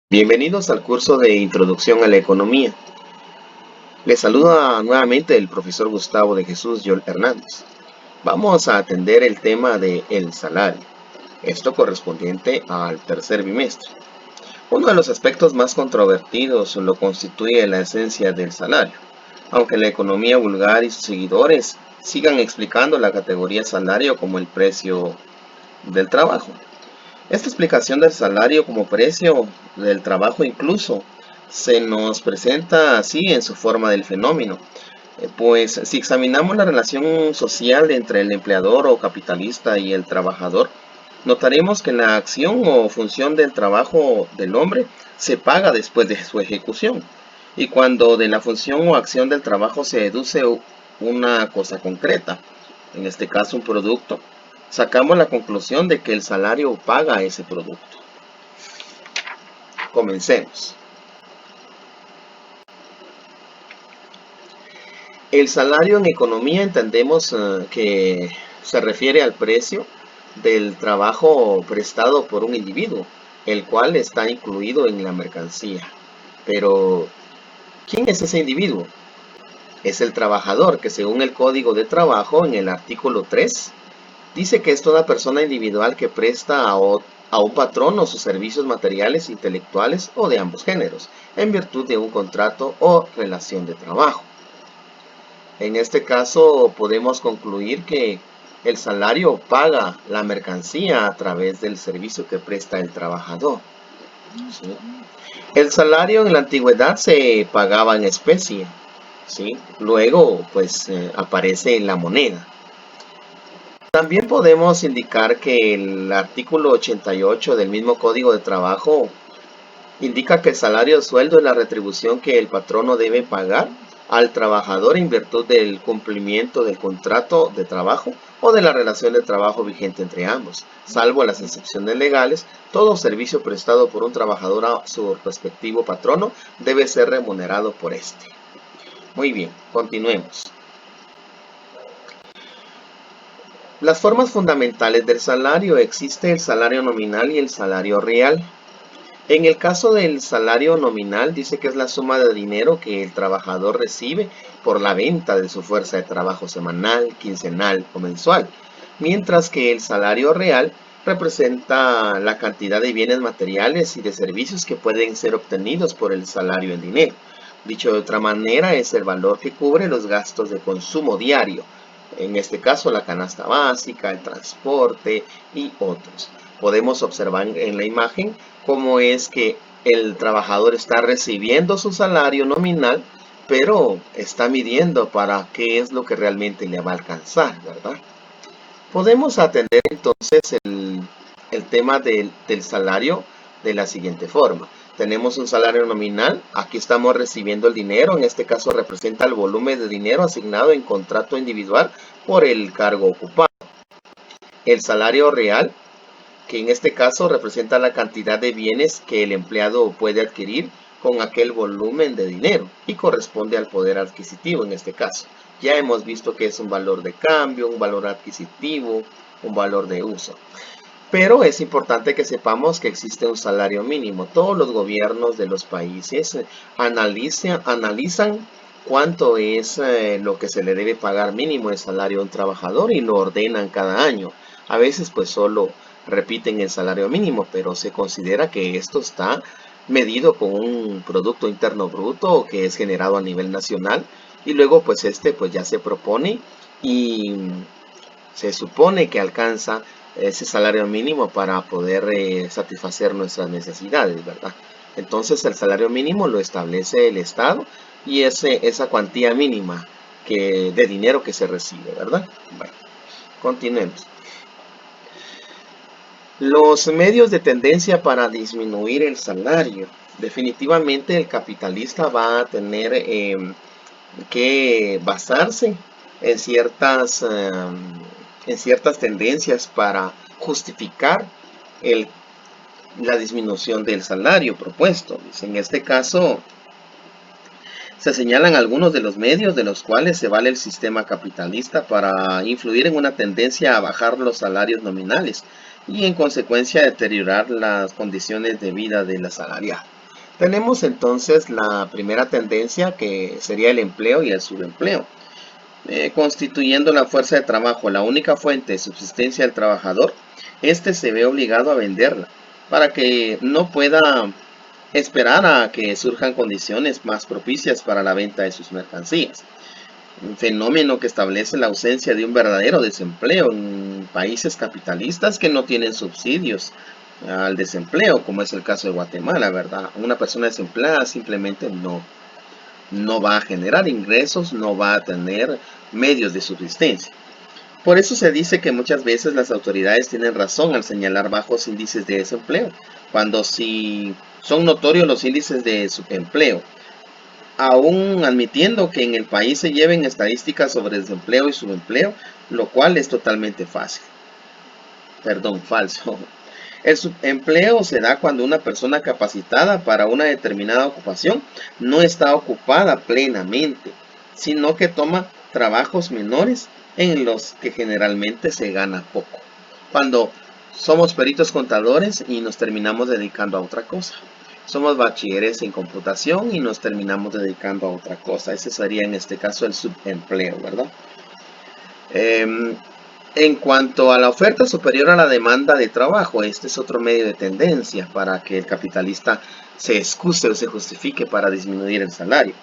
Bienvenidos al curso de Introducción a la Economía. Les saluda nuevamente el profesor Gustavo de Jesús Yol Hernández. Vamos a atender el tema de el salario, esto correspondiente al tercer bimestre. Uno de los aspectos más controvertidos lo constituye la esencia del salario, aunque la economía vulgar y sus seguidores sigan explicando la categoría salario como el precio del trabajo. Esta explicación del salario como precio del trabajo incluso se nos presenta así en su forma del fenómeno. Pues si examinamos la relación social entre el empleador o capitalista y el trabajador, notaremos que la acción o función del trabajo del hombre se paga después de su ejecución. Y cuando de la función o acción del trabajo se deduce una cosa concreta, en este caso un producto, sacamos la conclusión de que el salario paga ese producto. Comencemos. El salario en economía entendemos que se refiere al precio del trabajo prestado por un individuo, el cual está incluido en la mercancía. Pero, ¿quién es ese individuo? Es el trabajador, que según el Código de Trabajo, en el artículo 3, dice que es toda persona individual que presta a un patrono sus servicios materiales, intelectuales o de ambos géneros, en virtud de un contrato o relación de trabajo. En este caso podemos concluir que el salario paga la mercancía a través del servicio que presta el trabajador. ¿Sí? El salario en la antigüedad se pagaba en especie, ¿sí? Luego pues aparece la moneda. También podemos indicar que el artículo 88 del mismo Código de Trabajo indica que el salario sueldo es la retribución que el patrono debe pagar al trabajador en virtud del cumplimiento del contrato de trabajo o de la relación de trabajo vigente entre ambos. Salvo las excepciones legales, todo servicio prestado por un trabajador a su respectivo patrono debe ser remunerado por este. Muy bien, continuemos. Las formas fundamentales del salario: existe el salario nominal y el salario real. En el caso del salario nominal, dice que es la suma de dinero que el trabajador recibe por la venta de su fuerza de trabajo semanal, quincenal o mensual, mientras que el salario real representa la cantidad de bienes materiales y de servicios que pueden ser obtenidos por el salario en dinero. Dicho de otra manera, es el valor que cubre los gastos de consumo diario, en este caso la canasta básica, el transporte y otros. Podemos observar en la imagen cómo es que el trabajador está recibiendo su salario nominal, pero está midiendo para qué es lo que realmente le va a alcanzar, ¿verdad? Podemos atender entonces el tema del salario de la siguiente forma. Tenemos un salario nominal, aquí estamos recibiendo el dinero, en este caso representa el volumen de dinero asignado en contrato individual por el cargo ocupado. El salario real, que en este caso representa la cantidad de bienes que el empleado puede adquirir con aquel volumen de dinero y corresponde al poder adquisitivo en este caso. Ya hemos visto que es un valor de cambio, un valor adquisitivo, un valor de uso. Pero es importante que sepamos que existe un salario mínimo. Todos los gobiernos de los países analizan cuánto es lo que se le debe pagar mínimo de salario a un trabajador y lo ordenan cada año. A veces pues solo repiten el salario mínimo, pero se considera que esto está medido con un Producto Interno Bruto que es generado a nivel nacional y luego pues pues ya se propone y se supone que alcanza ese salario mínimo para poder satisfacer nuestras necesidades, ¿verdad? Entonces el salario mínimo lo establece el Estado y esa cuantía mínima de dinero que se recibe, ¿verdad? Bueno, continuemos. Los medios de tendencia para disminuir el salario. Definitivamente el capitalista va a tener que basarse en en ciertas tendencias para justificar el, la disminución del salario propuesto. En este caso, se señalan algunos de los medios de los cuales se vale el sistema capitalista para influir en una tendencia a bajar los salarios nominales y en consecuencia deteriorar las condiciones de vida del asalariado. Tenemos entonces la primera tendencia, que sería el empleo y el subempleo. Constituyendo la fuerza de trabajo la única fuente de subsistencia del trabajador, éste se ve obligado a venderla para que no pueda esperar a que surjan condiciones más propicias para la venta de sus mercancías. Un fenómeno que establece la ausencia de un verdadero desempleo en países capitalistas que no tienen subsidios al desempleo, como es el caso de Guatemala, ¿verdad? Una persona desempleada simplemente no va a generar ingresos, no va a tener medios de subsistencia. Por eso se dice que muchas veces las autoridades tienen razón al señalar bajos índices de desempleo, cuando sí son notorios los índices de subempleo, aún admitiendo que en el país se lleven estadísticas sobre desempleo y subempleo, lo cual es totalmente falso. El subempleo se da cuando una persona capacitada para una determinada ocupación no está ocupada plenamente, sino que toma trabajos menores en los que generalmente se gana poco. Cuando somos peritos contadores y nos terminamos dedicando a otra cosa. Somos bachilleres en computación y nos terminamos dedicando a otra cosa. Ese sería en este caso el subempleo, ¿verdad? En cuanto a la oferta superior a la demanda de trabajo, este es otro medio de tendencia para que el capitalista se excuse o se justifique para disminuir el salario.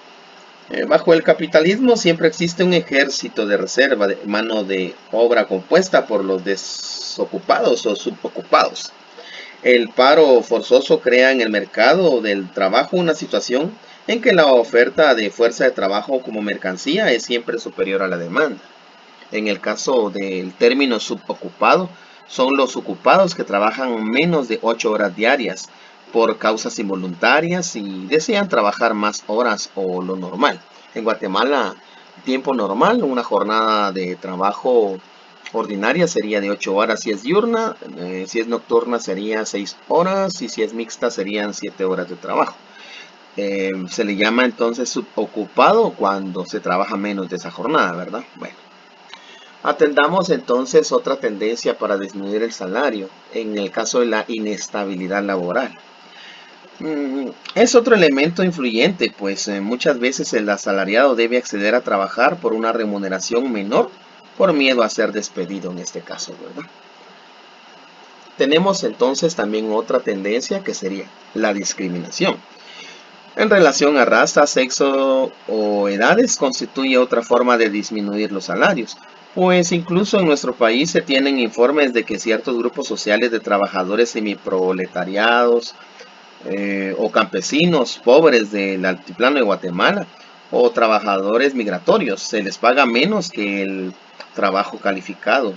Bajo el capitalismo siempre existe un ejército de reserva de mano de obra compuesta por los desocupados o subocupados. El paro forzoso crea en el mercado del trabajo una situación en que la oferta de fuerza de trabajo como mercancía es siempre superior a la demanda. En el caso del término subocupado, son los ocupados que trabajan menos de 8 horas diarias por causas involuntarias y desean trabajar más horas o lo normal. En Guatemala, tiempo normal, una jornada de trabajo ordinaria sería de 8 horas si es diurna, si es nocturna sería 6 horas y si es mixta serían 7 horas de trabajo. Se le llama entonces subocupado cuando se trabaja menos de esa jornada, ¿verdad? Bueno. Atendamos entonces otra tendencia para disminuir el salario, en el caso de la inestabilidad laboral. Es otro elemento influyente, pues muchas veces el asalariado debe acceder a trabajar por una remuneración menor por miedo a ser despedido en este caso, ¿verdad? Tenemos entonces también otra tendencia que sería la discriminación. En relación a raza, sexo o edades, constituye otra forma de disminuir los salarios, pues incluso en nuestro país se tienen informes de que ciertos grupos sociales de trabajadores semiproletariados o campesinos pobres del altiplano de Guatemala o trabajadores migratorios se les paga menos que el trabajo calificado,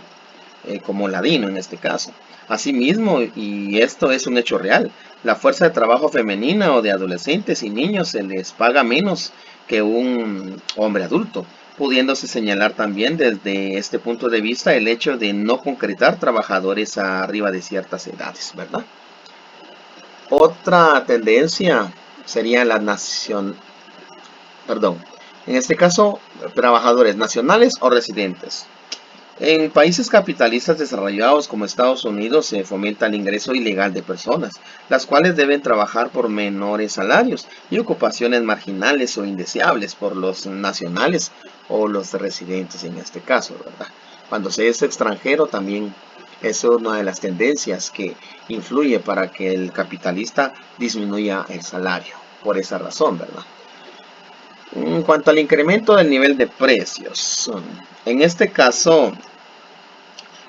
como ladino en este caso. Asimismo, y esto es un hecho real, la fuerza de trabajo femenina o de adolescentes y niños se les paga menos que un hombre adulto, pudiéndose señalar también desde este punto de vista el hecho de no concretar trabajadores arriba de ciertas edades, ¿verdad? Otra tendencia sería la en este caso, trabajadores nacionales o residentes. En países capitalistas desarrollados como Estados Unidos se fomenta el ingreso ilegal de personas, las cuales deben trabajar por menores salarios y ocupaciones marginales o indeseables por los nacionales o los residentes en este caso, ¿verdad? Cuando se es extranjero también es una de las tendencias que influye para que el capitalista disminuya el salario, por esa razón, ¿verdad? En cuanto al incremento del nivel de precios, en este caso,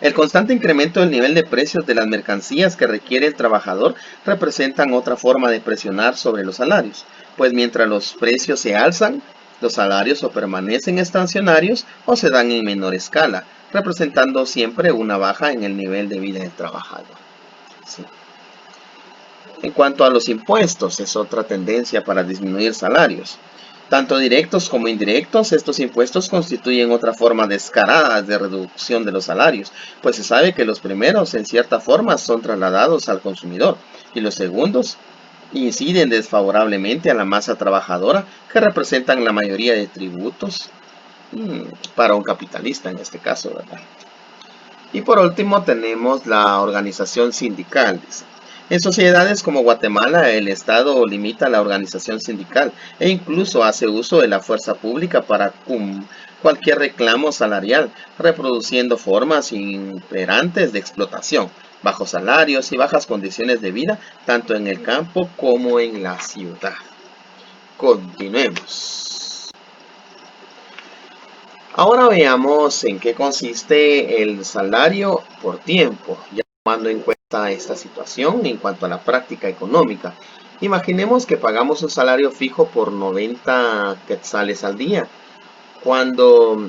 el constante incremento del nivel de precios de las mercancías que requiere el trabajador representan otra forma de presionar sobre los salarios, pues mientras los precios se alzan, los salarios o permanecen estacionarios o se dan en menor escala, representando siempre una baja en el nivel de vida del trabajador. Sí. En cuanto a los impuestos, es otra tendencia para disminuir salarios. Tanto directos como indirectos, estos impuestos constituyen otra forma descarada de reducción de los salarios, pues se sabe que los primeros en cierta forma son trasladados al consumidor y los segundos inciden desfavorablemente a la masa trabajadora que representan la mayoría de tributos para un capitalista en este caso, ¿verdad? Y por último tenemos la organización sindical, dice. En sociedades como Guatemala, el Estado limita la organización sindical e incluso hace uso de la fuerza pública para cualquier reclamo salarial, reproduciendo formas imperantes de explotación, bajos salarios y bajas condiciones de vida, tanto en el campo como en la ciudad. Continuemos. Ahora veamos en qué consiste el salario por tiempo, ya tomando en cuenta esta situación en cuanto a la práctica económica. Imaginemos que pagamos un salario fijo por 90 quetzales al día. Cuando,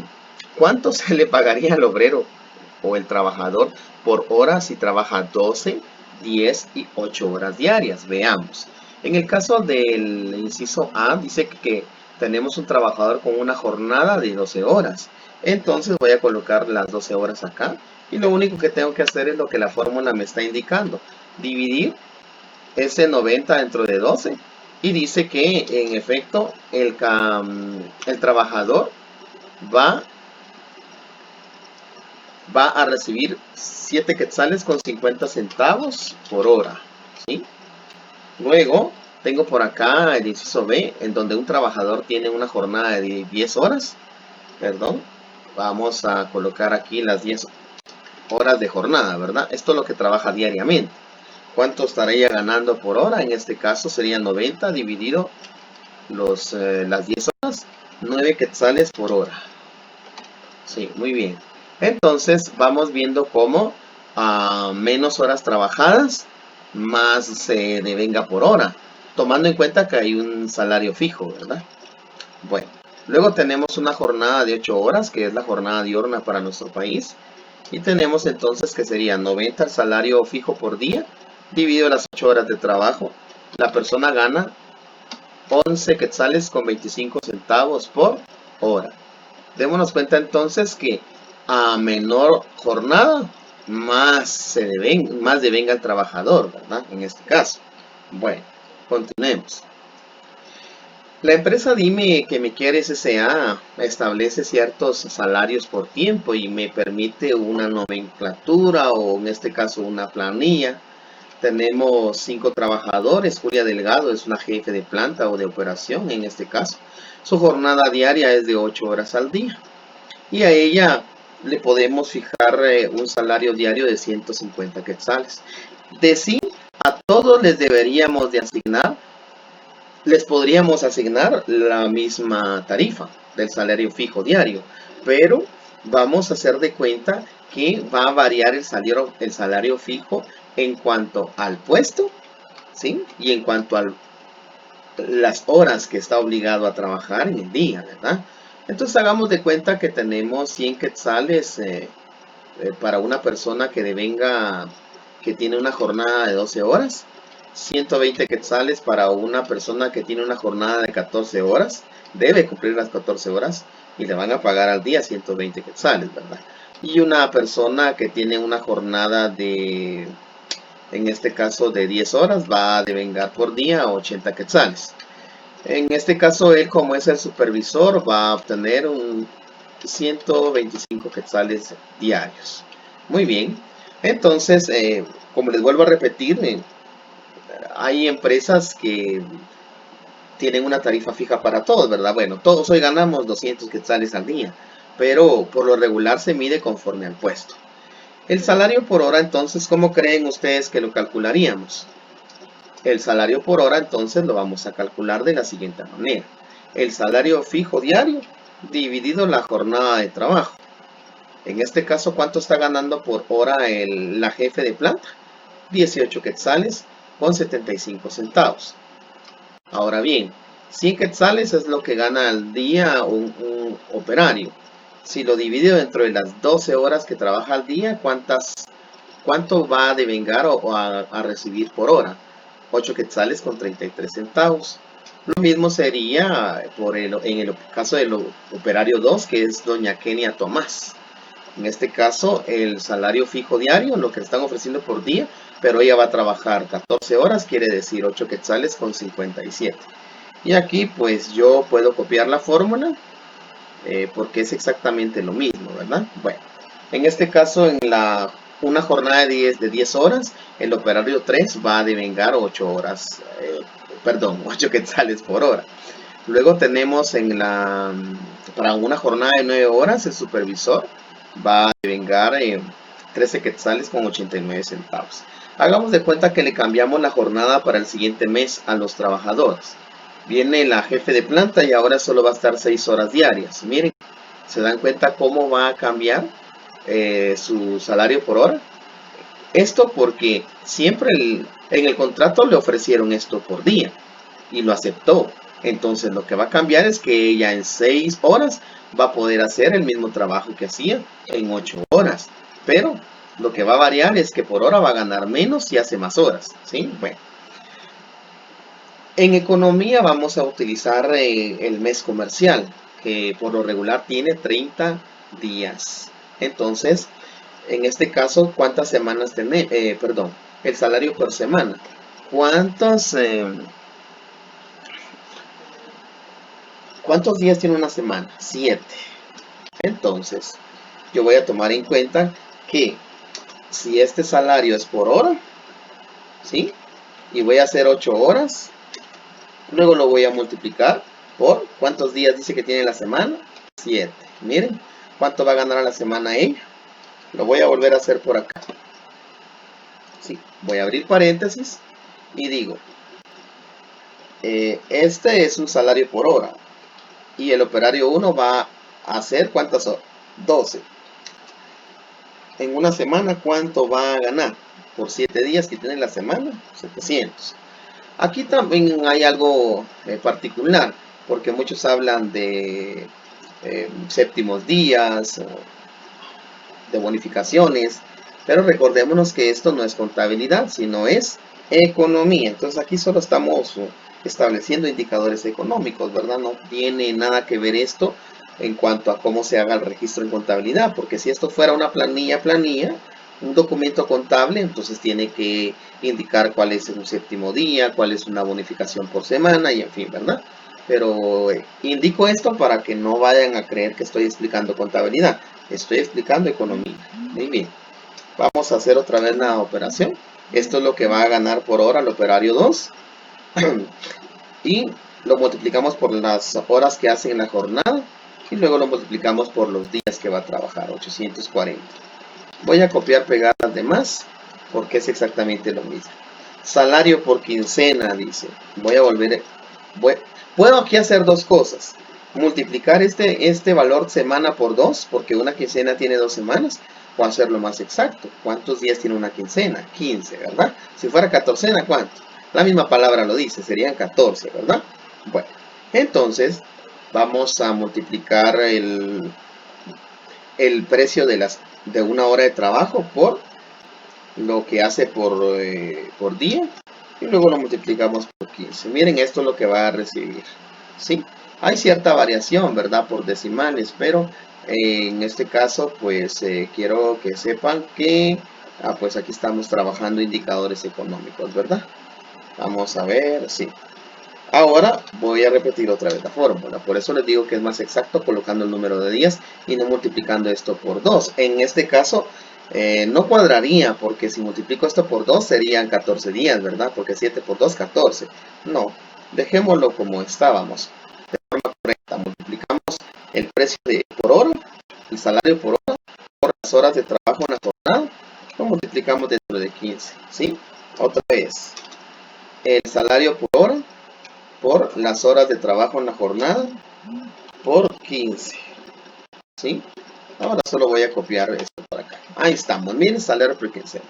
¿Cuánto se le pagaría al obrero o el trabajador por hora si trabaja 12, 10 y 8 horas diarias? Veamos. En el caso del inciso A, dice que tenemos un trabajador con una jornada de 12 horas. Entonces voy a colocar las 12 horas acá. Y lo único que tengo que hacer es lo que la fórmula me está indicando. Dividir ese 90 dentro de 12. Y dice que en efecto el trabajador va a recibir 7 quetzales con 50 centavos por hora, ¿sí? Luego tengo por acá el inciso B, en donde un trabajador tiene una jornada de 10 horas, perdón, vamos a colocar aquí las 10 horas de jornada, ¿verdad? Esto es lo que trabaja diariamente. ¿Cuánto estaría ganando por hora? En este caso sería 90 dividido las 10 horas, 9 quetzales por hora. Sí, muy bien. Entonces vamos viendo cómo a menos horas trabajadas, más se devenga por hora, tomando en cuenta que hay un salario fijo, ¿verdad? Bueno, luego tenemos una jornada de 8 horas, que es la jornada diurna para nuestro país. Y tenemos entonces que sería 90 el salario fijo por día, dividido las 8 horas de trabajo. La persona gana 11 quetzales con 25 centavos por hora. Démonos cuenta entonces que a menor jornada, más devenga el trabajador, ¿verdad? En este caso. Bueno, continuemos. La empresa Dime que me quieres S.A. establece ciertos salarios por tiempo y me permite una nomenclatura o en este caso una planilla. Tenemos 5 trabajadores. Julia Delgado es una jefe de planta o de operación en este caso. Su jornada diaria es de 8 horas al día. Y a ella le podemos fijar un salario diario de 150 quetzales. De sí, a todos les podríamos asignar la misma tarifa del salario fijo diario, pero vamos a hacer de cuenta que va a variar el salario fijo en cuanto al puesto, ¿sí? Y en cuanto a las horas que está obligado a trabajar en el día, ¿verdad? Entonces hagamos de cuenta que tenemos 100 quetzales para una persona que tiene una jornada de 12 horas, 120 quetzales para una persona que tiene una jornada de 14 horas, debe cumplir las 14 horas y le van a pagar al día 120 quetzales, ¿verdad? Y una persona que tiene una jornada en este caso de 10 horas, va a devengar por día 80 quetzales. En este caso, él como es el supervisor, va a obtener un 125 quetzales diarios. Muy bien. Entonces, como les vuelvo a repetir, hay empresas que tienen una tarifa fija para todos, ¿verdad? Bueno, todos hoy ganamos 200 quetzales al día, pero por lo regular se mide conforme al puesto. El salario por hora, entonces, ¿cómo creen ustedes que lo calcularíamos? El salario por hora entonces lo vamos a calcular de la siguiente manera. El salario fijo diario dividido la jornada de trabajo. En este caso, ¿cuánto está ganando por hora la jefe de planta? 18 quetzales con 75 centavos. Ahora bien, 100 quetzales es lo que gana al día un operario. Si lo divido dentro de las 12 horas que trabaja al día, ¿cuánto va a devengar o a recibir por hora? 8 quetzales con 33 centavos. Lo mismo sería en el caso del operario 2, que es doña Kenia Tomás. En este caso, el salario fijo diario, lo que están ofreciendo por día, pero ella va a trabajar 14 horas, quiere decir 8 quetzales con 57. Y aquí pues yo puedo copiar la fórmula porque es exactamente lo mismo, ¿verdad? Bueno, en este caso en la una jornada de 10 horas, el operario 3 va a devengar 8 horas, perdón, 8 quetzales por hora. Luego tenemos para una jornada de 9 horas, el supervisor va a devengar 13 quetzales con 89 centavos. Hagamos de cuenta que le cambiamos la jornada para el siguiente mes a los trabajadores. Viene la jefe de planta y ahora solo va a estar 6 horas diarias. Miren, ¿se dan cuenta cómo va a cambiar su salario por hora? Esto porque siempre en el contrato le ofrecieron esto por día y lo aceptó. Entonces lo que va a cambiar es que ella en 6 horas va a poder hacer el mismo trabajo que hacía en 8 horas. Pero lo que va a variar es que por hora va a ganar menos si hace más horas. ¿Sí? Bueno. En economía vamos a utilizar el mes comercial, que por lo regular tiene 30 días. Entonces, en este caso, ¿cuántas semanas tenemos? Perdón, el salario por semana. ¿Cuántos días tiene una semana? 7. Entonces, yo voy a tomar en cuenta que si este salario es por hora, ¿sí? Y voy a hacer 8 horas, luego lo voy a multiplicar por ¿cuántos días dice que tiene la semana? 7. Miren, ¿cuánto va a ganar a la semana ella? Lo voy a volver a hacer por acá. Sí, voy a abrir paréntesis y digo, este es un salario por hora y el operario 1 va a hacer ¿cuántas horas? 12. En una semana, ¿cuánto va a ganar? Por 7 días que tiene la semana, 700. Aquí también hay algo particular, porque muchos hablan de séptimos días, de bonificaciones, pero recordémonos que esto no es contabilidad, sino es economía. Entonces aquí solo estamos estableciendo indicadores económicos, ¿verdad? No tiene nada que ver esto en cuanto a cómo se haga el registro en contabilidad, porque si esto fuera una planilla, un documento contable, entonces tiene que indicar cuál es un séptimo día, cuál es una bonificación por semana y en fin, ¿verdad? Pero indico esto para que no vayan a creer que estoy explicando contabilidad. Estoy explicando economía. Muy bien. Vamos a hacer otra vez la operación. Esto es lo que va a ganar por hora el operario 2. Y lo multiplicamos por las horas que hace en la jornada. Y luego lo multiplicamos por los días que va a trabajar, 840. Voy a copiar, pegar las demás, porque es exactamente lo mismo. Salario por quincena, dice. Voy a volver. Puedo aquí hacer dos cosas. Multiplicar este valor semana por 2, porque una quincena tiene 2 semanas, o hacerlo más exacto. ¿Cuántos días tiene una quincena? 15, ¿verdad? Si fuera catorcena, ¿cuánto? La misma palabra lo dice, serían 14, ¿verdad? Bueno, entonces vamos a multiplicar el precio de una hora de trabajo por lo que hace por día y luego lo multiplicamos por 15. Miren, esto es lo que va a recibir. Sí, hay cierta variación, ¿verdad? Por decimales, pero en este caso, pues quiero que sepan que, pues aquí estamos trabajando indicadores económicos, ¿verdad? Vamos a ver, sí. Ahora voy a repetir otra vez la fórmula. Por eso les digo que es más exacto colocando el número de días y no multiplicando esto por 2. En este caso no cuadraría, porque si multiplico esto por 2 serían 14 días, ¿verdad? Porque 7 por 2, 14. No, dejémoslo como estábamos. De forma correcta, multiplicamos el precio por hora, el salario por hora, por las horas de trabajo en la jornada, lo multiplicamos dentro de 15, ¿sí? Otra vez, el salario por hora por las horas de trabajo en la jornada por 15, ¿sí? Ahora solo voy a copiar esto por acá. Ahí estamos, miren, salario por 15.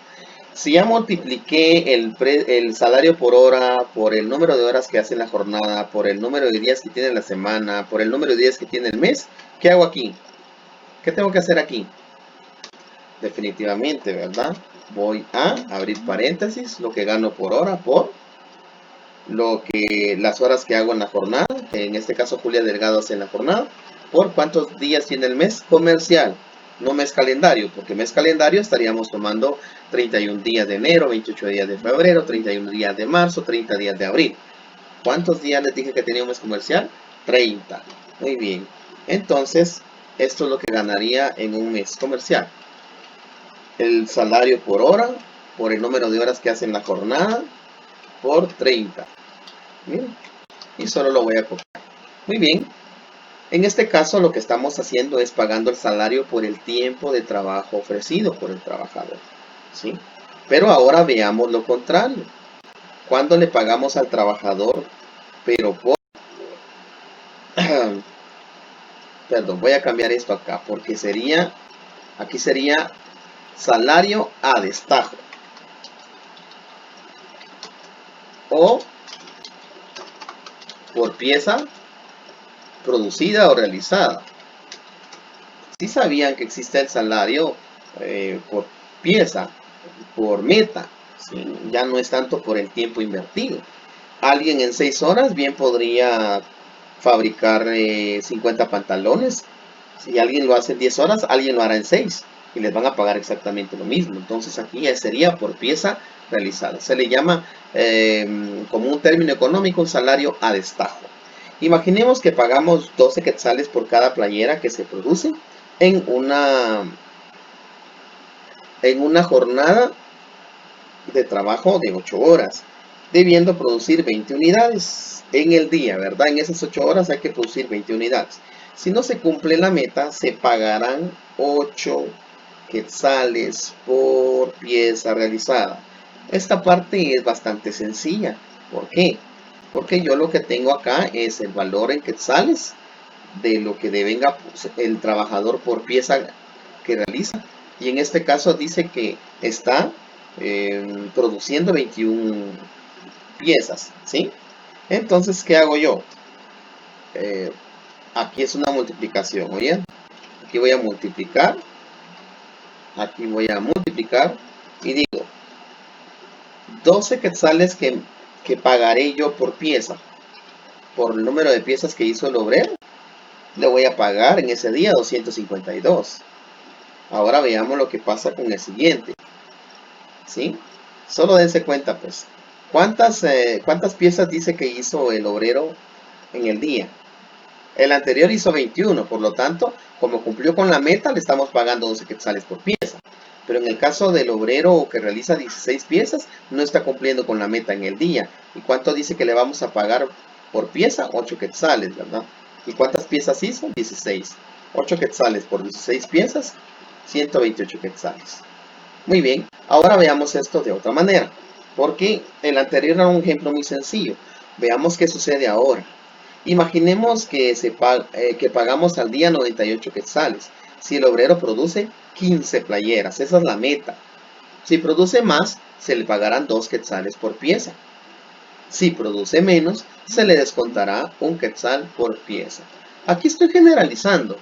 Si ya multipliqué el salario por hora, por el número de horas que hace la jornada, por el número de días que tiene la semana, por el número de días que tiene el mes, ¿qué hago aquí? ¿Qué tengo que hacer aquí? Definitivamente, ¿verdad? Voy a abrir paréntesis, lo que gano por hora, por las horas que hago en la jornada, que en este caso Julia Delgado hace en la jornada, por cuántos días tiene el mes comercial, no mes calendario, porque mes calendario estaríamos tomando 31 días de enero, 28 días de febrero, 31 días de marzo, 30 días de abril. ¿Cuántos días les dije que tenía un mes comercial? 30. Muy bien. Entonces, esto es lo que ganaría en un mes comercial. el salario por hora, por el número de horas que hacen la jornada, por 30. Bien. Y solo lo voy a copiar. Muy bien. En este caso lo que estamos haciendo es pagando el salario por el tiempo de trabajo ofrecido por el trabajador, ¿sí? Pero ahora veamos lo contrario. ¿Cuándo le pagamos al trabajador? Pero por... Perdón, voy a cambiar esto acá porque sería... Aquí sería salario a destajo. O por pieza producida o realizada. Si sabían que existe el salario por pieza, por meta, ¿sí? Ya no es tanto por el tiempo invertido. Alguien en 6 horas bien podría fabricar 50 pantalones. Si alguien lo hace en 10 horas, alguien lo hará en 6 y les van a pagar exactamente lo mismo. Entonces aquí ya sería por pieza realizada. Se le llama como un término económico un salario a destajo. Imaginemos que pagamos 12 quetzales por cada playera que se produce en una jornada de trabajo de 8 horas, debiendo producir 20 unidades en el día, ¿verdad? En esas 8 horas hay que producir 20 unidades. Si no se cumple la meta, se pagarán 8 quetzales por pieza realizada. Esta parte es bastante sencilla. ¿Por qué? Porque yo lo que tengo acá es el valor en quetzales de lo que devenga el trabajador por pieza que realiza. Y en este caso dice que está produciendo 21 piezas, ¿sí? Entonces, ¿qué hago yo? Aquí es una multiplicación, ¿oyen? Aquí voy a multiplicar, aquí voy a multiplicar y digo 12 quetzales que pagaré yo por pieza, por el número de piezas que hizo el obrero, le voy a pagar en ese día 252. Ahora veamos lo que pasa con el siguiente, ¿sí? Solo dense cuenta, pues, ¿cuántas piezas dice que hizo el obrero en el día? El anterior hizo 21, por lo tanto, como cumplió con la meta, le estamos pagando 12 quetzales por pieza. Pero en el caso del obrero que realiza 16 piezas, no está cumpliendo con la meta en el día. ¿Y cuánto dice que le vamos a pagar por pieza? 8 quetzales, ¿verdad? ¿Y cuántas piezas hizo? 16. 8 quetzales por 16 piezas, 128 quetzales. Muy bien, ahora veamos esto de otra manera, porque el anterior era un ejemplo muy sencillo. Veamos qué sucede ahora. Imaginemos que pagamos al día 98 quetzales. Si el obrero produce 15 playeras, esa es la meta. Si produce más, se le pagarán 2 quetzales por pieza. Si produce menos, se le descontará 1 quetzal por pieza. Aquí estoy generalizando.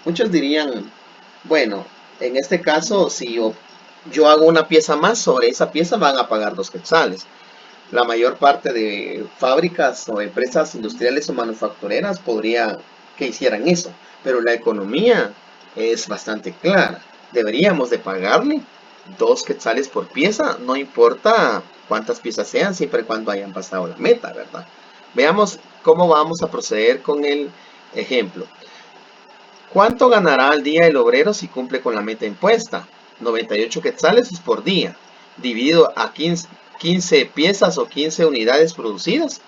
Muchos dirían, bueno, en este caso, si yo hago una pieza más, sobre esa pieza van a pagar 2 quetzales. La mayor parte de fábricas o empresas industriales o manufactureras podría que hicieran eso, pero la economía es bastante clara. Deberíamos de pagarle 2 quetzales por pieza, no importa cuántas piezas sean, siempre y cuando hayan pasado la meta, ¿verdad? Veamos cómo vamos a proceder con el ejemplo. ¿Cuánto ganará al día el obrero si cumple con la meta impuesta? 98 quetzales es por día, dividido a 15 piezas o 15 unidades producidas.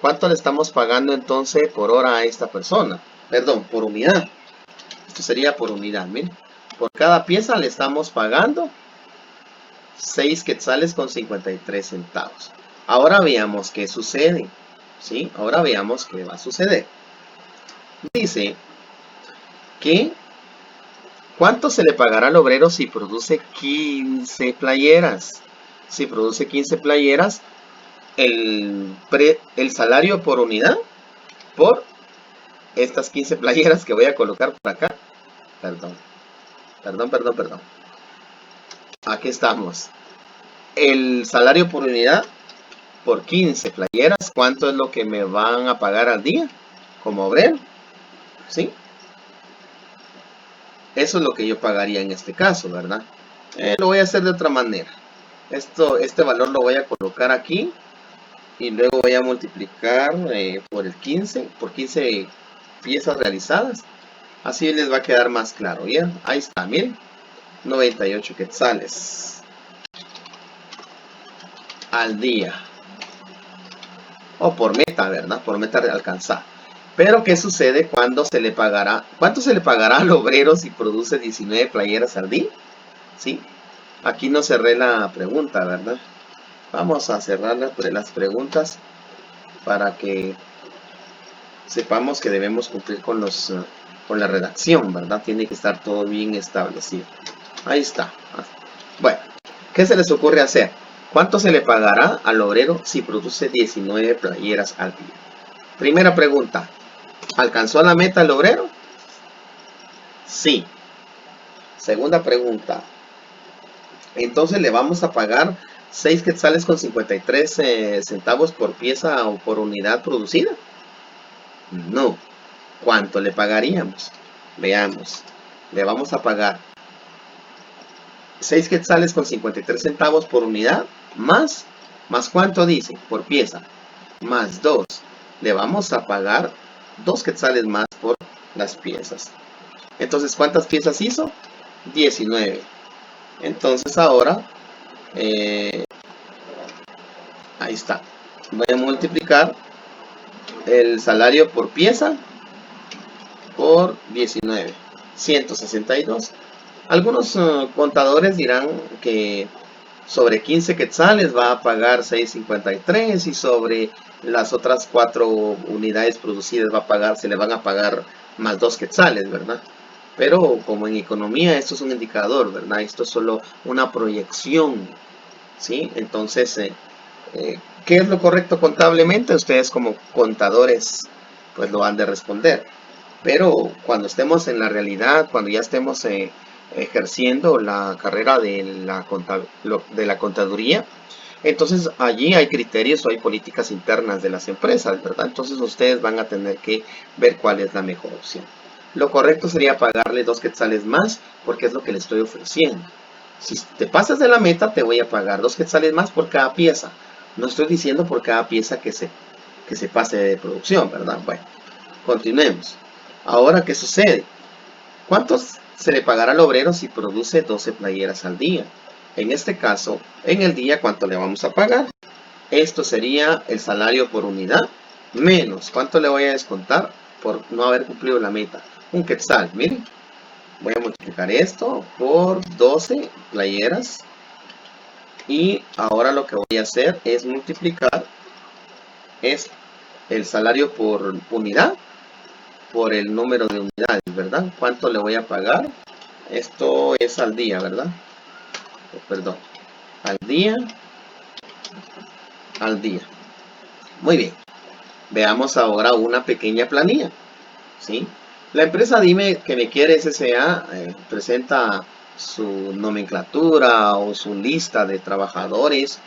¿Cuánto le estamos pagando entonces por hora a esta persona? Perdón, por unidad. Esto sería por unidad, miren. Por cada pieza le estamos pagando 6 quetzales con 53 centavos. Ahora veamos qué sucede. ¿Sí? Ahora veamos qué va a suceder. Dice que ¿cuánto se le pagará al obrero si produce 15 playeras? Si produce 15 playeras, el salario por unidad por estas 15 playeras que voy a colocar por acá. Perdón. Aquí estamos. El salario por unidad por 15 playeras. ¿Cuánto es lo que me van a pagar al día como obrero? ¿Sí? Eso es lo que yo pagaría en este caso, ¿verdad? Lo voy a hacer de otra manera. Este valor lo voy a colocar aquí y luego voy a multiplicar por 15 piezas realizadas. Así les va a quedar más claro. Bien, ahí está, miren. 98 quetzales al día. O por meta, ¿verdad? Por meta de alcanzar. Pero, ¿qué sucede cuando se le pagará? ¿Cuánto se le pagará al obrero si produce 19 playeras al día? ¿Sí? Aquí no cerré la pregunta, ¿verdad? Vamos a cerrar las preguntas para que sepamos que debemos cumplir con con la redacción, ¿verdad? Tiene que estar todo bien establecido. Ahí está. Bueno, ¿qué se les ocurre hacer? ¿Cuánto se le pagará al obrero si produce 19 playeras al día? Primera pregunta. ¿Alcanzó la meta el obrero? Sí. Segunda pregunta. Entonces le vamos a pagar 6 quetzales con 53 centavos por pieza o por unidad producida. No. ¿Cuánto le pagaríamos? Veamos. Le vamos a pagar 6 quetzales con 53 centavos por unidad, más ¿cuánto dice? Por pieza, más 2. Le vamos a pagar 2 quetzales más por las piezas. Entonces, ¿cuántas piezas hizo? 19. Entonces ahora, ahí está. Voy a multiplicar el salario por pieza por 19. 162. Algunos contadores dirán que sobre 15 quetzales va a pagar 6.53 y sobre las otras 4 unidades producidas se le van a pagar más 2 quetzales, ¿verdad? Pero como en economía esto es un indicador, ¿verdad? Esto es solo una proyección, ¿sí? Entonces, ¿qué es lo correcto contablemente? Ustedes como contadores pues lo han de responder. Pero cuando estemos en la realidad, cuando ya estemos ejerciendo la carrera de la contaduría, entonces allí hay criterios o hay políticas internas de las empresas, ¿verdad? Entonces ustedes van a tener que ver cuál es la mejor opción. Lo correcto sería pagarle 2 quetzales más porque es lo que le estoy ofreciendo. Si te pasas de la meta, te voy a pagar 2 quetzales más por cada pieza. No estoy diciendo por cada pieza que se pase de producción, ¿verdad? Bueno, continuemos. Ahora, ¿qué sucede? ¿Cuántos se le pagará al obrero si produce 12 playeras al día? En este caso, en el día, ¿cuánto le vamos a pagar? Esto sería el salario por unidad menos. ¿Cuánto le voy a descontar por no haber cumplido la meta? Un quetzal, miren. Voy a multiplicar esto por 12 playeras. Y ahora lo que voy a hacer es multiplicar el salario por unidad por el número de unidades, ¿verdad? ¿Cuánto le voy a pagar? Esto es al día, ¿verdad? Perdón, al día, al día. Muy bien. Veamos ahora una pequeña planilla, ¿sí? La empresa Dime que me quiere SCA presenta su nomenclatura o su lista de trabajadores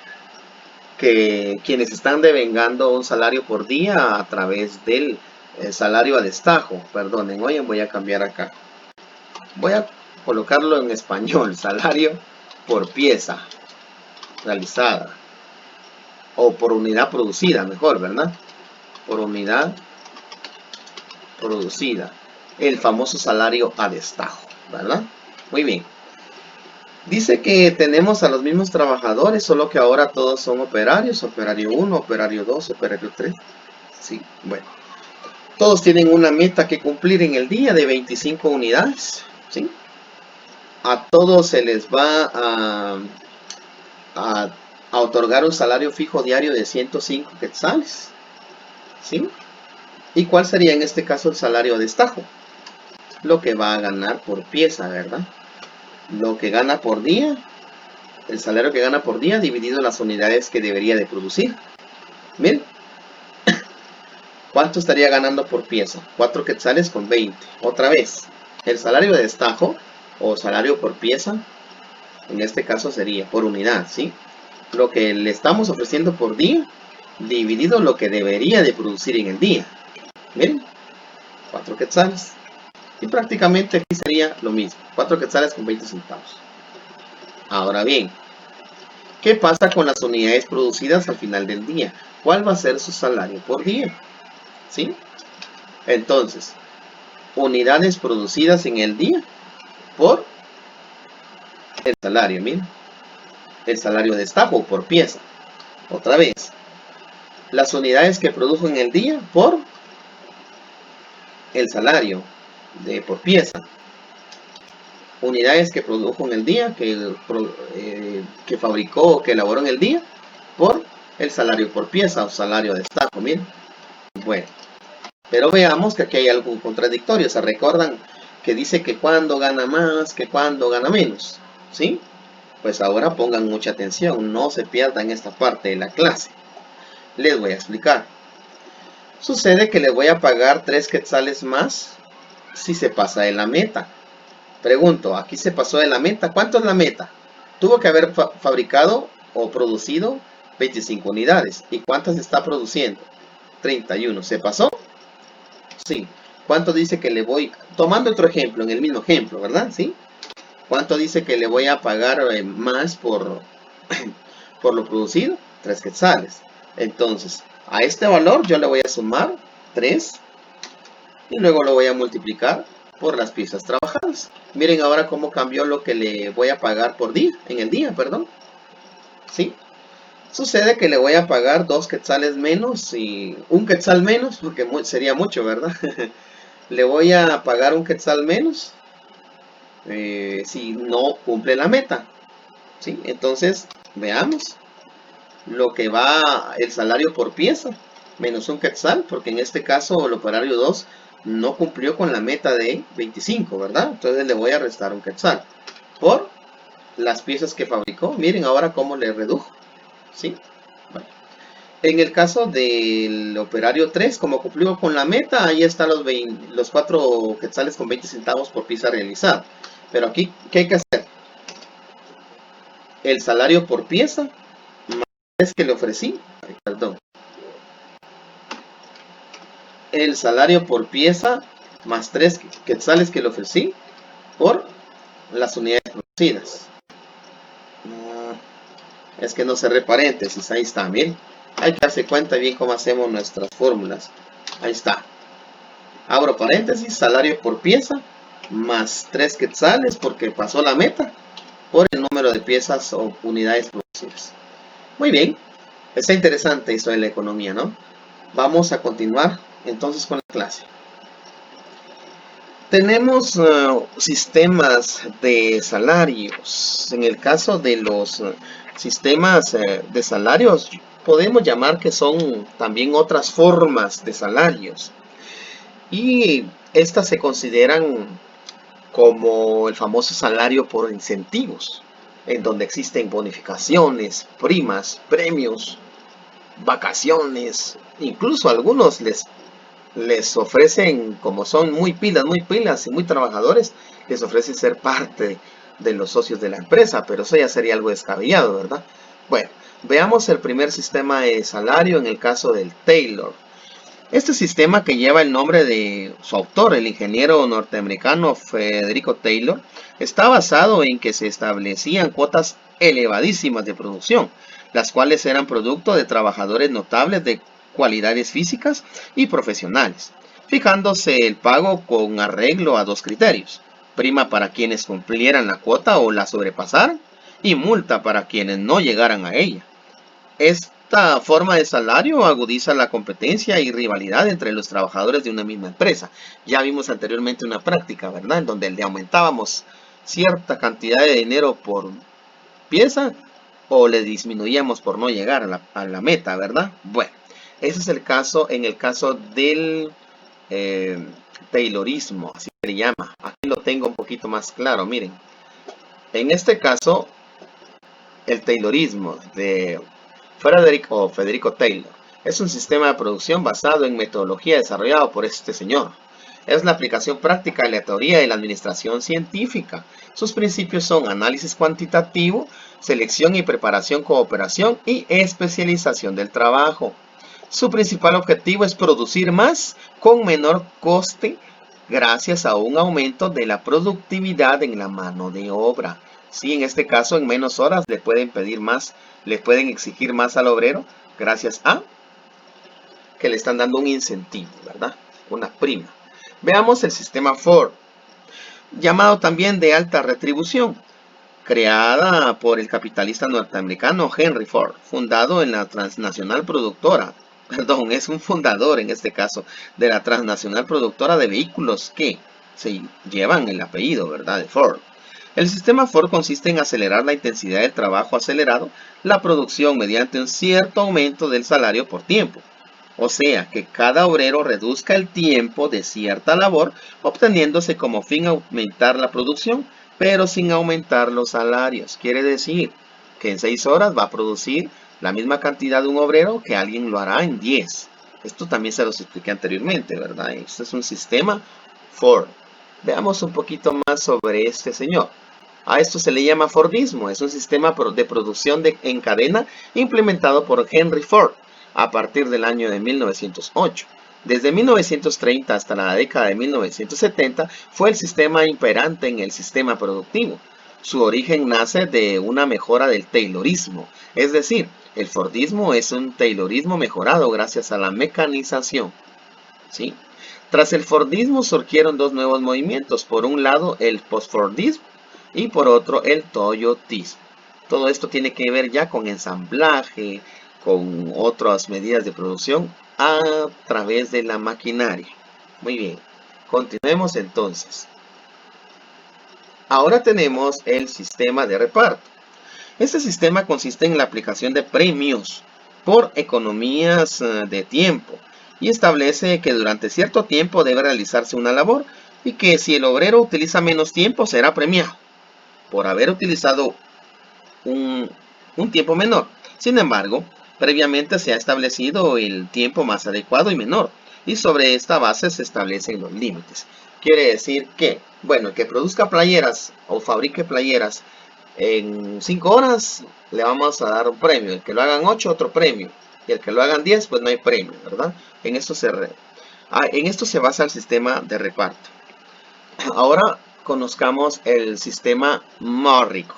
quienes están devengando un salario por día a través del salario a destajo. Perdonen, oye, voy a cambiar acá. Voy a colocarlo en español, salario por pieza realizada o por unidad producida, mejor, ¿verdad? Por unidad producida, el famoso salario a destajo, ¿verdad? Muy bien. Dice que tenemos a los mismos trabajadores, solo que ahora todos son operarios, operario 1, operario 2, operario 3. Sí, bueno. Todos tienen una meta que cumplir en el día de 25 unidades, ¿sí? A todos se les va a otorgar un salario fijo diario de 105 quetzales, ¿sí? ¿Y cuál sería en este caso el salario a destajo? Lo que va a ganar por pieza, ¿verdad? Lo que gana por día, el salario que gana por día dividido en las unidades que debería de producir. Miren, ¿cuánto estaría ganando por pieza? 4 quetzales con 20. Otra vez, el salario de destajo o salario por pieza, en este caso sería por unidad, ¿sí? Lo que le estamos ofreciendo por día dividido lo que debería de producir en el día. Miren, 4 quetzales. Y prácticamente aquí sería lo mismo, 4 quetzales con 20 centavos. Ahora bien, ¿qué pasa con las unidades producidas al final del día? ¿Cuál va a ser su salario por día? ¿Sí? Entonces, unidades producidas en el día por el salario, miren. El salario de estajo por pieza. Otra vez. Las unidades que produjo en el día por el salario de por pieza. Unidades que produjo en el día, que fabricó o que elaboró en el día, por el salario por pieza o salario de estajo. Miren. Bueno, pero veamos que aquí hay algo contradictorio. ¿Se recuerdan que dice que cuando gana más, que cuando gana menos? ¿Sí? Pues ahora pongan mucha atención, no se pierdan esta parte de la clase. Les voy a explicar. Sucede que le voy a pagar 3 quetzales más si se pasa de la meta. Pregunto, aquí se pasó de la meta. ¿Cuánto es la meta? Tuvo que haber fabricado o producido 25 unidades. ¿Y cuántas está produciendo? 31. ¿Se pasó? Sí. ¿Cuánto dice que le voy? Tomando otro ejemplo, en el mismo ejemplo, ¿verdad? ¿Sí? ¿Cuánto dice que le voy a pagar más por lo producido? 3 quetzales. Entonces, a este valor yo le voy a sumar 3 y luego lo voy a multiplicar por las piezas trabajadas. Miren ahora cómo cambió lo que le voy a pagar por día, en el día, perdón. ¿Sí? Sucede que le voy a pagar 2 quetzales menos y un quetzal menos, porque sería mucho, ¿verdad? Le voy a pagar un quetzal menos si no cumple la meta. ¿Sí? Entonces, veamos lo que va el salario por pieza, menos un quetzal, porque en este caso el operario 2 no cumplió con la meta de 25, ¿verdad? Entonces le voy a restar un quetzal por las piezas que fabricó. Miren ahora cómo le redujo, ¿sí? Bueno. En el caso del operario 3, como cumplió con la meta, ahí están los 4 quetzales con 20 centavos por pieza realizada. Pero aquí, ¿qué hay que hacer? El salario por pieza más el que le ofrecí, perdón, el salario por pieza más 3 quetzales que le ofrecí por las unidades producidas. Es que no cerré paréntesis, ahí está, miren. Hay que darse cuenta bien cómo hacemos nuestras fórmulas. Ahí está. Abro paréntesis, salario por pieza más 3 quetzales porque pasó la meta por el número de piezas o unidades producidas. Muy bien, está interesante esto de la economía, ¿no? Vamos a continuar entonces con la clase. Tenemos sistemas de salarios. En el caso de los sistemas de salarios, podemos llamar que son también otras formas de salarios. Y estas se consideran como el famoso salario por incentivos, en donde existen bonificaciones, primas, premios, vacaciones. Incluso algunos les ofrecen, como son muy pilas y muy trabajadores, les ofrecen ser parte de los socios de la empresa, pero eso ya sería algo descabellado, ¿verdad? Bueno, veamos el primer sistema de salario en el caso del Taylor. Este sistema, que lleva el nombre de su autor, el ingeniero norteamericano Federico Taylor, está basado en que se establecían cuotas elevadísimas de producción, las cuales eran producto de trabajadores notables de cualidades físicas y profesionales, fijándose el pago con arreglo a 2 criterios: prima para quienes cumplieran la cuota o la sobrepasaran, y multa para quienes no llegaran a ella. Esta forma de salario agudiza la competencia y rivalidad entre los trabajadores de una misma empresa. Ya vimos anteriormente una práctica, ¿verdad?, en donde le aumentábamos cierta cantidad de dinero por pieza o le disminuíamos por no llegar a la meta, ¿verdad? Bueno, ese es el caso en el caso del Taylorismo, así se le llama. Aquí lo tengo un poquito más claro, miren. En este caso, el Taylorismo de Federico Taylor es un sistema de producción basado en metodología desarrollado por este señor. Es la aplicación práctica de la teoría de la administración científica. Sus principios son análisis cuantitativo, selección y preparación, cooperación y especialización del trabajo. Su principal objetivo es producir más con menor coste gracias a un aumento de la productividad en la mano de obra. Sí, en este caso, en menos horas le pueden pedir más, le pueden exigir más al obrero gracias a que le están dando un incentivo, ¿verdad? Una prima. Veamos el sistema Ford, llamado también de alta retribución. creada por el capitalista norteamericano Henry Ford, fundado en la transnacional productora, perdón, es un fundador en este caso, de la transnacional productora de vehículos que se llevan el apellido, ¿verdad?, de Ford. El sistema Ford consiste en acelerar la intensidad del trabajo acelerado, la producción mediante un cierto aumento del salario por tiempo. O sea, que cada obrero reduzca el tiempo de cierta labor, obteniéndose como fin aumentar la producción, pero sin aumentar los salarios. Quiere decir que en 6 horas va a producir la misma cantidad de un obrero que alguien lo hará en 10. Esto también se los expliqué anteriormente, ¿verdad? Este es un sistema Ford. Veamos un poquito más sobre este señor. A esto se le llama Fordismo. Es un sistema de producción en cadena implementado por Henry Ford a partir del año de 1908. Desde 1930 hasta la década de 1970 fue el sistema imperante en el sistema productivo. Su origen nace de una mejora del Taylorismo, es decir, el Fordismo es un Taylorismo mejorado gracias a la mecanización, ¿sí? Tras el Fordismo surgieron dos nuevos movimientos, por un lado el Post-Fordismo y por otro el Toyotismo. Todo esto tiene que ver ya con ensamblaje, con otras medidas de producción a través de la maquinaria. Muy bien, continuemos entonces. Ahora tenemos el sistema de reparto. Este sistema consiste en la aplicación de premios por economías de tiempo y establece que durante cierto tiempo debe realizarse una labor y que si el obrero utiliza menos tiempo será premiado por haber utilizado un tiempo menor. Sin embargo, previamente se ha establecido el tiempo más adecuado y menor, y sobre esta base se establecen los límites. Quiere decir que, bueno, el que produzca playeras o fabrique playeras en 5 horas, le vamos a dar un premio. El que lo hagan 8, otro premio. Y el que lo hagan 10, pues no hay premio, ¿verdad? En esto se basa el sistema de reparto. Ahora conozcamos el sistema mórrico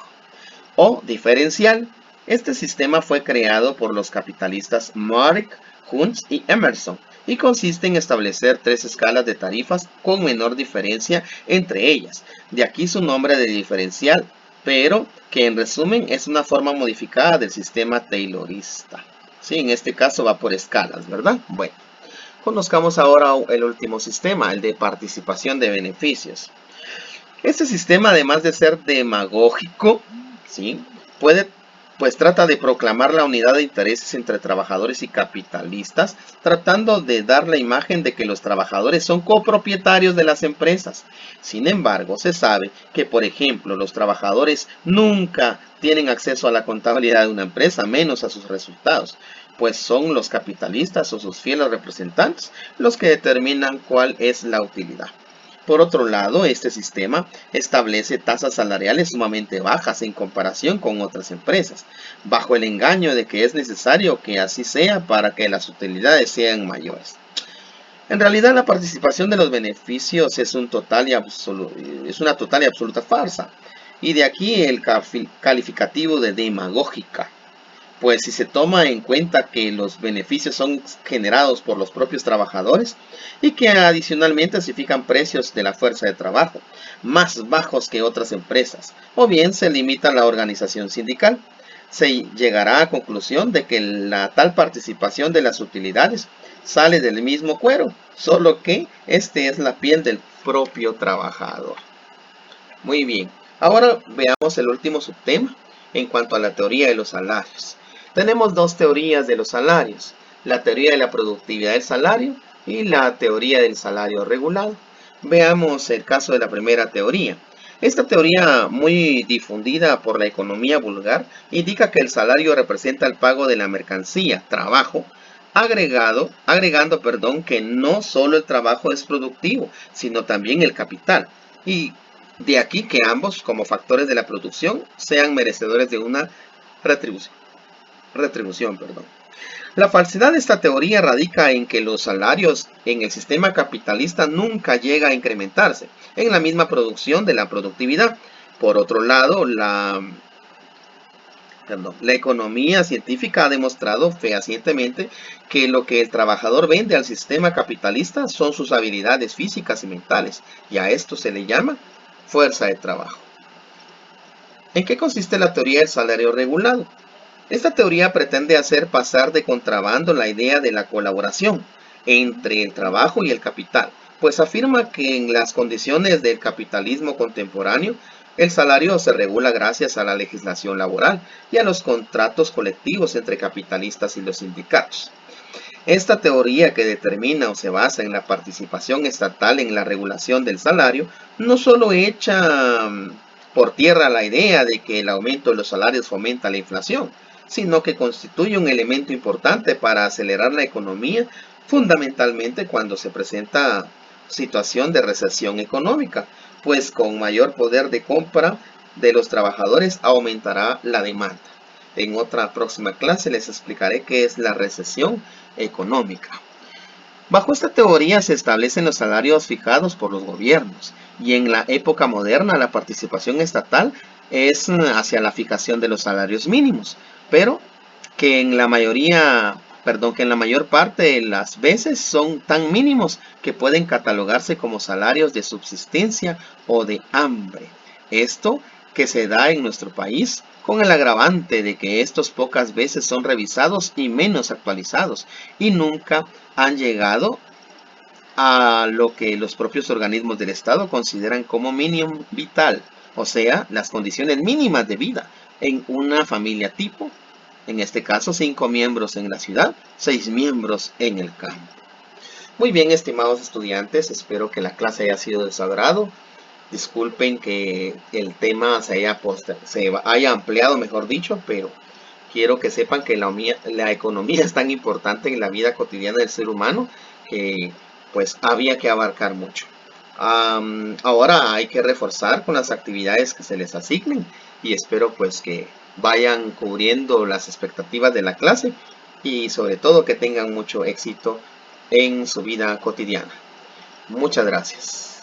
o diferencial. Este sistema fue creado por los capitalistas Mark, Hunt y Emerson y consiste en establecer 3 escalas de tarifas con menor diferencia entre ellas. De aquí su nombre de diferencial, pero que en resumen es una forma modificada del sistema taylorista. Sí, en este caso va por escalas, ¿verdad? Bueno, conozcamos ahora el último sistema, el de participación de beneficios. Este sistema, además de ser demagógico, ¿sí?, pues trata de proclamar la unidad de intereses entre trabajadores y capitalistas, tratando de dar la imagen de que los trabajadores son copropietarios de las empresas. Sin embargo, se sabe que, por ejemplo, los trabajadores nunca tienen acceso a la contabilidad de una empresa, menos a sus resultados, pues son los capitalistas o sus fieles representantes los que determinan cuál es la utilidad. Por otro lado, este sistema establece tasas salariales sumamente bajas en comparación con otras empresas, bajo el engaño de que es necesario que así sea para que las utilidades sean mayores. En realidad, la participación de los beneficios es una total y absoluta farsa, y de aquí el calificativo de demagógica. Pues si se toma en cuenta que los beneficios son generados por los propios trabajadores y que adicionalmente se fijan precios de la fuerza de trabajo más bajos que otras empresas, o bien se limita la organización sindical, se llegará a conclusión de que la tal participación de las utilidades sale del mismo cuero, solo que este es la piel del propio trabajador. Muy bien, ahora veamos el último subtema en cuanto a la teoría de los salarios. Tenemos dos teorías de los salarios, la teoría de la productividad del salario y la teoría del salario regulado. Veamos el caso de la primera teoría. Esta teoría, muy difundida por la economía vulgar, indica que el salario representa el pago de la mercancía, trabajo, agregando que no solo el trabajo es productivo, sino también el capital. Y de aquí que ambos, como factores de la producción, sean merecedores de una retribución. La falsedad de esta teoría radica en que los salarios en el sistema capitalista nunca llega a incrementarse en la misma producción de la productividad. Por otro lado, la economía científica ha demostrado fehacientemente que lo que el trabajador vende al sistema capitalista son sus habilidades físicas y mentales, y a esto se le llama fuerza de trabajo. ¿En qué consiste la teoría del salario regulado? Esta teoría pretende hacer pasar de contrabando la idea de la colaboración entre el trabajo y el capital, pues afirma que en las condiciones del capitalismo contemporáneo, el salario se regula gracias a la legislación laboral y a los contratos colectivos entre capitalistas y los sindicatos. Esta teoría, que determina o se basa en la participación estatal en la regulación del salario, no solo echa por tierra la idea de que el aumento de los salarios fomenta la inflación, sino que constituye un elemento importante para acelerar la economía, fundamentalmente cuando se presenta situación de recesión económica, pues con mayor poder de compra de los trabajadores aumentará la demanda. En otra próxima clase les explicaré qué es la recesión económica. Bajo esta teoría se establecen los salarios fijados por los gobiernos, y en la época moderna la participación estatal es hacia la fijación de los salarios mínimos, pero que en la mayor parte de las veces son tan mínimos que pueden catalogarse como salarios de subsistencia o de hambre. Esto que se da en nuestro país con el agravante de que estos pocas veces son revisados y menos actualizados y nunca han llegado a lo que los propios organismos del Estado consideran como mínimo vital, o sea, las condiciones mínimas de vida en una familia tipo, en este caso 5 miembros en la ciudad, 6 miembros en el campo. Muy bien, estimados estudiantes, espero que la clase haya sido de su agrado. Disculpen que el tema se haya ampliado, mejor dicho, pero quiero que sepan que la economía es tan importante en la vida cotidiana del ser humano que pues había que abarcar mucho. Ahora hay que reforzar con las actividades que se les asignen y espero pues que vayan cubriendo las expectativas de la clase y sobre todo que tengan mucho éxito en su vida cotidiana. Muchas gracias.